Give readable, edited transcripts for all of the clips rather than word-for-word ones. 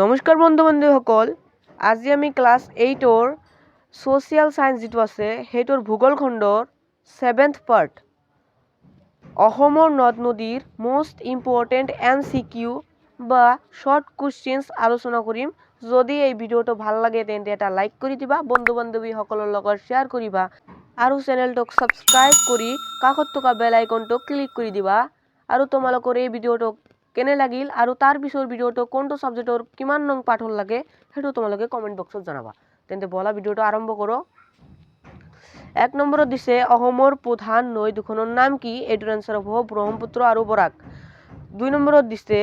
নমস্কাৰ বন্ধু-বান্ধৱীসকল, আজি আমি ক্লাছ 8ৰ ছ'চিয়েল সায়েন্স যেটো আছে সেইটোৰ ভূগোল খণ্ডৰ 7th পাৰ্ট অসমৰ নদ-নদীৰ মোস্ট ইম্পৰ্টেণ্ট MCQ বা শৰ্ট কুৱেশ্যনছ আলোচনা কৰিম। যদি এই ভিডিঅ'টো ভাল লাগে তেন্তে এটা লাইক কৰি দিবা, বন্ধু-বান্ধৱীসকলৰ লগত শ্বেয়াৰ কৰিবা আৰু চেনেলটোক সাবস্ক্ৰাইব কৰি কাষত থকা বেল আইকনটো ক্লিক কৰি দিবা। আৰু তোমালোকৰ এই ভিডিঅ'টো কেনে লাগিল আৰু তাৰ পিছৰ ভিডিঅ'টো কোনটো সাবজেক্টৰ কিমান নং পাঠৰ লাগে সেইটো তোমালোকে কমেন্ট বক্সত জনাবা। তেন্তে বলা ভিডিঅ'টো আৰম্ভ কৰো। 1 নম্বৰত দিছে অসমৰ প্ৰধান নৈ দুখনৰ নাম কি? এটোৰ আনসাৰ হ'ব ব্ৰহ্মপুত্ৰ আৰু বৰাক। 2 নম্বৰত দিছে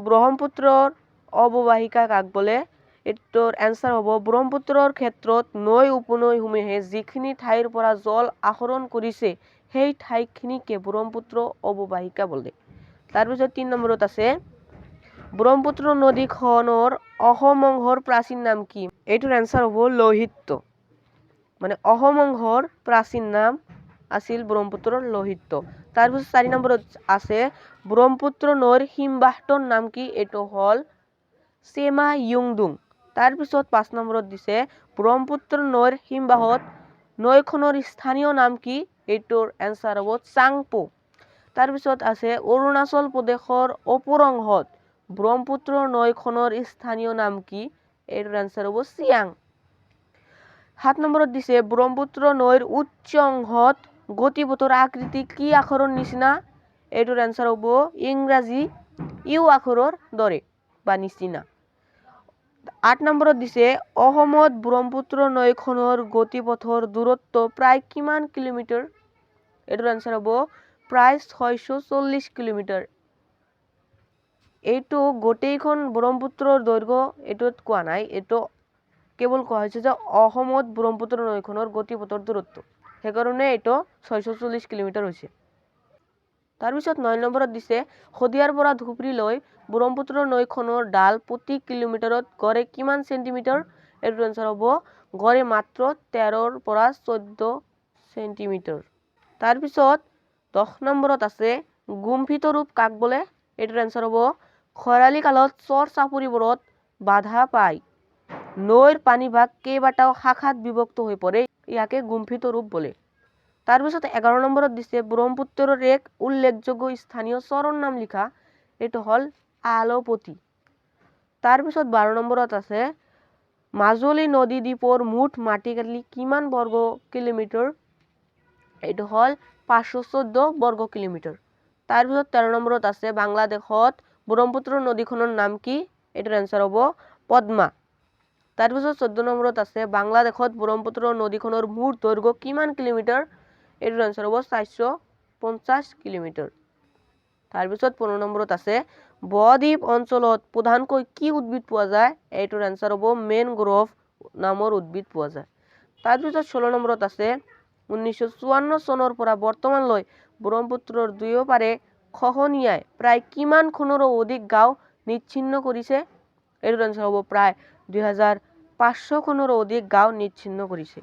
ব্ৰহ্মপুত্ৰৰ অৱবাহিকা কাক বোলে? এটোৰ আনসাৰ হ'ব ব্ৰহ্মপুত্ৰৰ ক্ষেত্ৰত নৈ উপনৈসমূহে যিখিনি ঠাইৰ পৰা জল আহৰণ কৰিছে সেই ঠাইখিনিকে ব্ৰহ্মপুত্ৰ অৱবাহিকা বোলে। তাৰপিছত 3 নম্বৰত আছে ব্ৰহ্মপুত্ৰ নদীখনৰ অসম অংশৰ প্ৰাচীন নাম কি? এটোৰ আনসাৰ হ'ব লোহিত। মানে অসম অংশৰ প্ৰাচীন নাম আছিল ব্ৰহ্মপুত্ৰৰ লোহিত। তাৰপিছত 4 নম্বৰত আছে ব্ৰহ্মপুত্ৰ নৈৰ হিমবাহটোৰ নাম কি? এটো হল চেমা ইয়ুংডুং। তাৰপিছত 5 নম্বৰত দিছে ব্ৰহ্মপুত্ৰ নৈৰ হিমবাহত নৈখনৰ স্থানীয় নাম কি? এটোৰ আনসাৰ হ'ব চাংপো। তাৰপিছত আছে অৰুণাচল প্ৰদেশৰ ওপৰ অংশত ব্ৰহ্মপুত্ৰ নৈখনৰ স্থানীয় নাম কি? এটোৰ আনসাৰ হ'ব চিয়াং। 7 নম্বৰত দিছে ব্ৰহ্মপুত্ৰ নৈৰ উচ্চ অংশত গতিপথৰ আকৃতি কি আখৰৰ নিচিনা? এটোৰ আনসাৰ হ'ব ইংৰাজী ইউ আখৰৰ দৰে বা নিচিনা। 8 নম্বৰত দিছে অসমত ব্ৰহ্মপুত্ৰ নৈখনৰ গতিপথৰ দূৰত্ব প্ৰায় কিমান কিলোমিটাৰ? এটোৰ আনসাৰ হ'ব প্ৰায় 640 কিলোমিটাৰ। এইটো গোটেইখন ব্ৰহ্মপুত্ৰৰ দৈৰ্ঘ্য এটোত কোৱা নাই, এটো কেৱল কোৱা হৈছে যে অসমত ব্ৰহ্মপুত্ৰ নৈখনৰ গতিপথৰ দূৰত্ব, সেইকাৰণে এটো 640 কিলোমিটাৰ হৈছে। তাৰপিছত 9 নম্বৰত দিছে শদিয়াৰ পৰা ধুবুৰীলৈ ব্ৰহ্মপুত্ৰ নৈখনৰ ঢাল প্ৰতি কিলোমিটাৰত গড়ে কিমান চেণ্টিমিটাৰ? এটোৰ আনসাৰ হ'ব গড়ে মাত্ৰ 13ৰ পৰা 14 চেণ্টিমিটাৰ। তাৰপিছত 10 নম্বৰত আছে গুম্ফিত ৰূপ কাক বোলে? এটোৰ আনসাৰ হ'ব খৰালি কালত চৰ চাপৰিবোৰত বাধা পায় নৈৰ পানীভাগ কেইবাটাও শাখাত বিভক্ত হৈ পৰে, ইয়াকে গুম্ফিত ৰূপ বোলে। তাৰপিছত 11 নম্বৰত দিছে ব্ৰহ্মপুত্ৰৰ এক উল্লেখযোগ্য স্থানীয় চৰৰ নাম লিখা। এটো হল আলপতি। তাৰপিছত 12 নম্বৰত আছে মাজুলী নদী দ্বীপৰ মুঠ মাটিকালি কিমান বৰ্গ কিলোমিটাৰ? এটো হল 514 বৰ্গ কিলোমিটাৰ। তাৰপিছত 13 নম্বৰত আছে বাংলাদেশত ব্ৰহ্মপুত্ৰ নদীখনৰ নাম কি? এটোৰ আনসাৰ হ'ব পদ্মা। তাৰপিছত 14 নম্বৰত আছে বাংলাদেশত ব্ৰহ্মপুত্ৰ নদীখনৰ মুঠ দৈৰ্ঘ্য কিমান কিলোমিটাৰ? এটোৰ আনসাৰ হ'ব 450 কিলোমিটাৰ। তাৰপিছত 15 নম্বৰত আছে বদ্বীপ অঞ্চলত প্ৰধানকৈ কি উদ্ভিদ পোৱা যায়? এইটোৰ আনসাৰ হ'ব মেনগ্ৰোভ নামৰ উদ্ভিদ পোৱা যায়। তাৰপিছত 16 নম্বৰত আছে 1954 চনৰ পৰা বৰ্তমানলৈ ব্ৰহ্মপুত্ৰৰ দুয়োপাৰে খহনীয়াই প্ৰায় কিমানখনৰো অধিক গাঁও নিচ্ছিন্ন কৰিছে? এইটোৰ আনসাৰ হ'ব প্ৰায় 2500খনৰো অধিক গাঁও নিচ্ছিন্ন কৰিছে।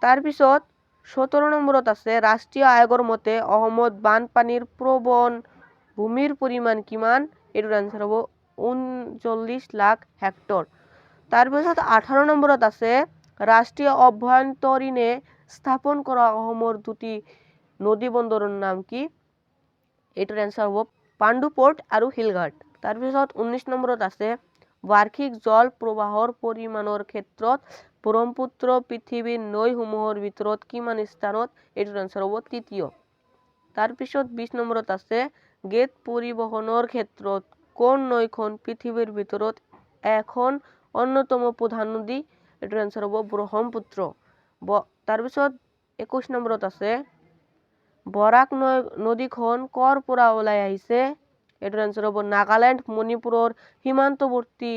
তাৰপিছত 17 নম্বৰত আছে ৰাষ্ট্ৰীয় আয়োগৰ মতে অসমত বানপানীৰ প্ৰৱণ ভূমিৰ পৰিমাণ কিমান? এইটোৰ আনসাৰ হ'ব 39 লাখ হেক্টৰ। তাৰপিছত 18 নম্বৰত আছে ৰাষ্ট্ৰীয় আভ্যন্তৰীণে স্থাপন কৰা অসমৰ দুটি নদী বন্দৰৰ নাম কি? এইটোৰ আনসাৰ হ'ব পাণ্ডু পোৰ্ট আৰু শিলঘাট। তাৰপিছত 19 নম্বৰত আছে বাৰ্ষিক জল প্ৰবাহৰ পৰিমাণৰ ক্ষেত্ৰত ব্ৰহ্মপুত্ৰ পৃথিৱীৰ নৈসমূহৰ ভিতৰত কিমান স্থানত? এইটোৰ আনসাৰ হ'ব তৃতীয়। তাৰপিছত 20 নম্বৰত আছে গেদ পৰিবহনৰ ক্ষেত্ৰত কোন নৈখন পৃথিৱীৰ ভিতৰত এখন অন্যতম প্ৰধান নদী? এইটোৰ আনসাৰ হ'ব ব্ৰহ্মপুত্ৰ। তাৰপিছত 21 নম্বৰত আছে বৰাক নদীখন কৰ পৰা ওলাই আহিছে? এইটোৰ আনসাৰ হ'ব নাগালেণ্ড মণিপুৰৰ সীমান্তৱৰ্তী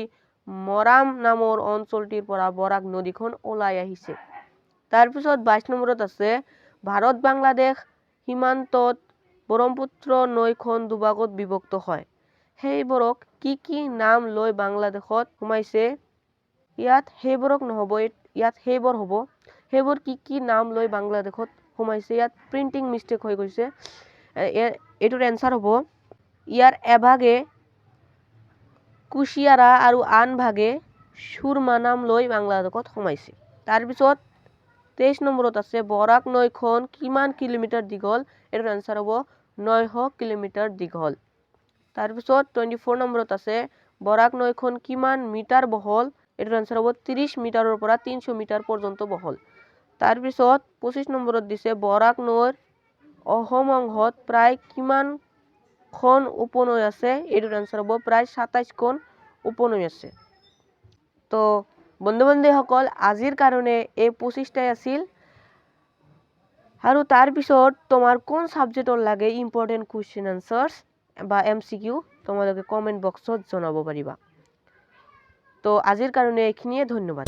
মৰাম নামৰ অঞ্চলটিৰ পৰা বৰাক নদীখন ওলাই আহিছে। তাৰপিছত 22 নম্বৰত আছে ভাৰত বাংলাদেশ সীমান্তত ব্ৰহ্মপুত্ৰ নৈখন দুভাগত বিভক্ত হয়, সেইবোৰক কি কি নাম লৈ বাংলাদেশত সোমাইছে? ইয়াত সেইবোৰক নহ'ব, ইয়াত সেইবোৰ হ'ব। সেইবোৰ কি কি নাম লৈ বাংলাদেশত সোমাইছে? ইয়াত প্ৰিণ্টিং মিষ্টেক হৈ গৈছে। এইটোৰ এনসাৰ হ'ব ইয়াৰ এভাগে কুশিয়াৰা আৰু আন ভাগে সুৰমা নাম লৈ বাংলাদেশত সোমাইছে। তাৰপিছত 23 নম্বৰত আছে বৰাক নৈখন কিমান কিলোমিটাৰ দীঘল? এটাৰ আনসাৰ হ'ব 900 কিলোমিটাৰ দীঘল। তাৰপিছত 24 নম্বৰত আছে বৰাক নৈখন কিমান মিটাৰ বহল? এটাৰ আনসাৰ হ'ব 30 মিটাৰৰ পৰা 300 মিটাৰ পৰ্যন্ত বহল। তাৰপিছত 25 নম্বৰত দিছে বৰাক নৈৰ অসম অংশত প্ৰায় কিমানখন উপনৈ আছে? এটাৰ আনসাৰ হ'ব প্ৰায় 27খন উপনৈ আছে। তো বন্ধু বান্ধৱীসকল আজিৰ কাৰণে এই 25টাই আছিল। আৰু তাৰপিছত তোমাৰ কোন ছাবজেক্টৰ লাগে ইম্পৰ্টেণ্ট কুৱেশ্যন আনসাৰ্ছ বা MCQ তোমালোকে কমেণ্ট বক্সত জনাব পাৰিবা। তো আজিৰ কাৰণে এইখিনিয়ে, ধন্যবাদ।